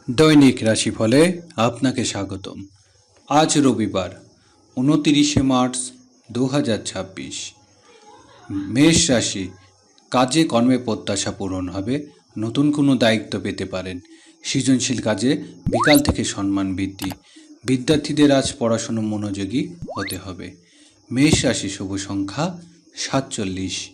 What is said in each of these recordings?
দৈনিক রাশিফলে আপনাকে স্বাগতম। আজ রবিবার 29শে মার্চ 2026। মেষ রাশি, কাজে কর্মে প্রত্যাশা পূরণ হবে, নতুন কোনো দায়িত্ব পেতে পারেন। সৃজনশীল কাজে বিকাল থেকে সম্মান বৃদ্ধি। বিদ্যার্থীদের আজ পড়াশুনো মনোযোগী হতে হবে। মেষ রাশি শুভ সংখ্যা 47।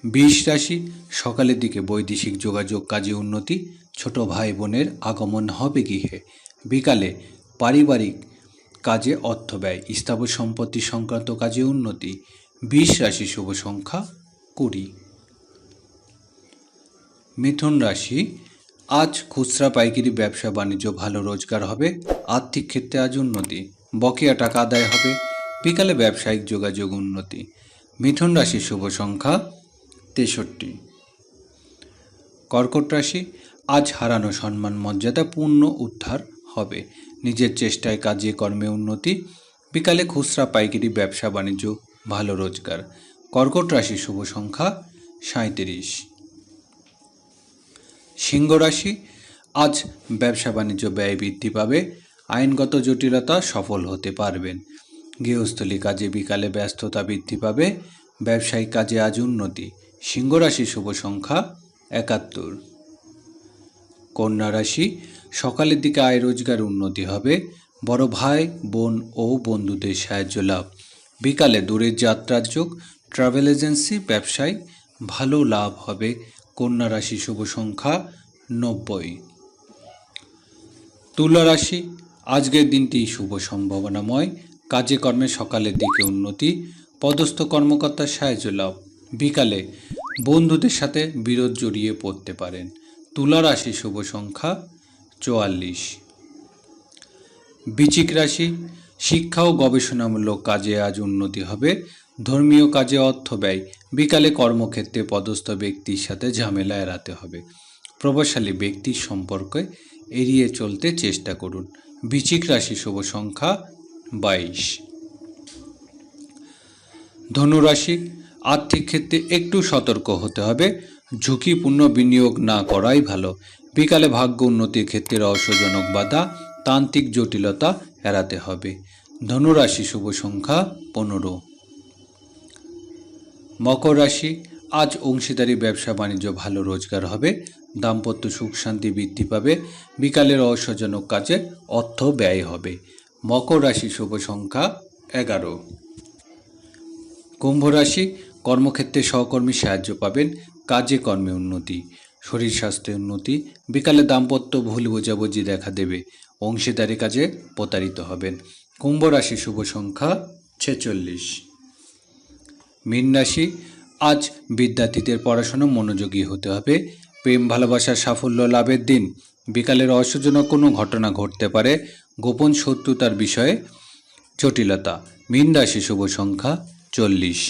বৃষ রাশি, সকালের দিকে বৈদেশিক যোগাযোগ কাজে উন্নতি, ছোট ভাই বোনের আগমন হবে গৃহে। বিকালে পারিবারিক কাজে অর্থ ব্যয়, স্থাবর সম্পত্তি সংক্রান্ত কাজে উন্নতি। বৃষ রাশি শুভ সংখ্যা 20। মিথুন রাশি, আজ খুচরা পাইকারি ব্যবসা বাণিজ্য ভালো রোজগার হবে। আর্থিক ক্ষেত্রে আজ উন্নতি, বকেয়া টাকা আদায় হবে। বিকালে ব্যবসায়িক যোগাযোগ উন্নতি। মিথুন রাশি শুভ সংখ্যা 63। কর্কট রাশি, আজ হারানো সম্মান মর্যাদা পূর্ণ উদ্ধার হবে। নিজের চেষ্টায় কাজে কর্মে উন্নতি। বিকালে খুচরা পাইকারি ব্যবসা বাণিজ্য ভালো রোজগার। কর্কট রাশি শুভ সংখ্যা 37। সিংহ রাশি, আজ ব্যবসা বাণিজ্য ব্যয় বৃদ্ধি পাবে। আইনগত জটিলতা সফল হতে পারবেন। গৃহস্থলী কাজে বিকালে ব্যস্ততা বৃদ্ধি পাবে। ব্যবসায়িক কাজে আজ উন্নতি। সিংহ রাশি শুভ সংখ্যা 71। কন্যা রাশি, সকালের দিকে আয় রোজগার উন্নতি হবে। বড় ভাই বোন ও বন্ধুদের সাহায্য লাভ। বিকালে দূরের যাত্রার যোগ, ট্রাভেল এজেন্সি ব্যবসায় ভালো লাভ হবে। কন্যা রাশি শুভ সংখ্যা 90। তুলা রাশি, আজকের দিনটি শুভ সম্ভাবনাময়। কাজে কর্মে সকালের দিকে উন্নতি, পদস্থ কর্মকর্তার সাহায্য লাভ। বিকালে বন্ধুদের সাথে বিরোধ জড়িয়ে পড়তে পারেন। তুলা রাশি শুভ সংখ্যা 44। বৃশ্চিক রাশি, শিক্ষা ও গবেষণামূলক কাজে আজ উন্নতি হবে। ধর্মীয় কাজে অর্থ ব্যয়। বিকালে কর্মক্ষেত্রে পদস্থ ব্যক্তির সাথে ঝামেলা এড়াতে হবে। প্রভাবশালী ব্যক্তির সম্পর্কে এড়িয়ে চলতে চেষ্টা করুন। বৃশ্চিক রাশি শুভ সংখ্যা 22। ধনুরাশি, আর্থিক ক্ষেত্রে একটু সতর্ক হতে হবে। ঝুঁকিপূর্ণ বিনিয়োগ না করাই ভালো। বিকালে ভাগ্য উন্নতির ক্ষেত্রে রহস্যজনক বাধা, তান্ত্রিক জটিলতা এড়াতে হবে। ধনুরাশি শুভ সংখ্যা 15। মকর রাশি, আজ অংশীদারি ব্যবসা বাণিজ্য ভালো রোজগার হবে। দাম্পত্য সুখ শান্তি বৃদ্ধি পাবে। বিকালে রহস্যজনক কাজে অর্থ ব্যয় হবে। মকর রাশি শুভ সংখ্যা 11। কুম্ভ রাশি, কর্মক্ষেত্রে সহকর্মী সাহায্য পাবেন। কাজে কর্মে উন্নতি, শরীর স্বাস্থ্যে উন্নতি। বিকালে দাম্পত্য ভুল বোঝাবুঝি দেখা দেবে। অংশীদারি কাজে প্রতারিত হবেন। কুম্ভ রাশি শুভ সংখ্যা 46। মীন রাশি, আজ বিদ্যার্থীদের পড়াশোনা মনোযোগী হতে হবে। প্রেম ভালোবাসার সাফল্য লাভের দিন। বিকালে রহস্যজনক কোনো ঘটনা ঘটতে পারে। গোপন শত্রুতার বিষয়ে জটিলতা। মীন রাশি শুভ সংখ্যা 40।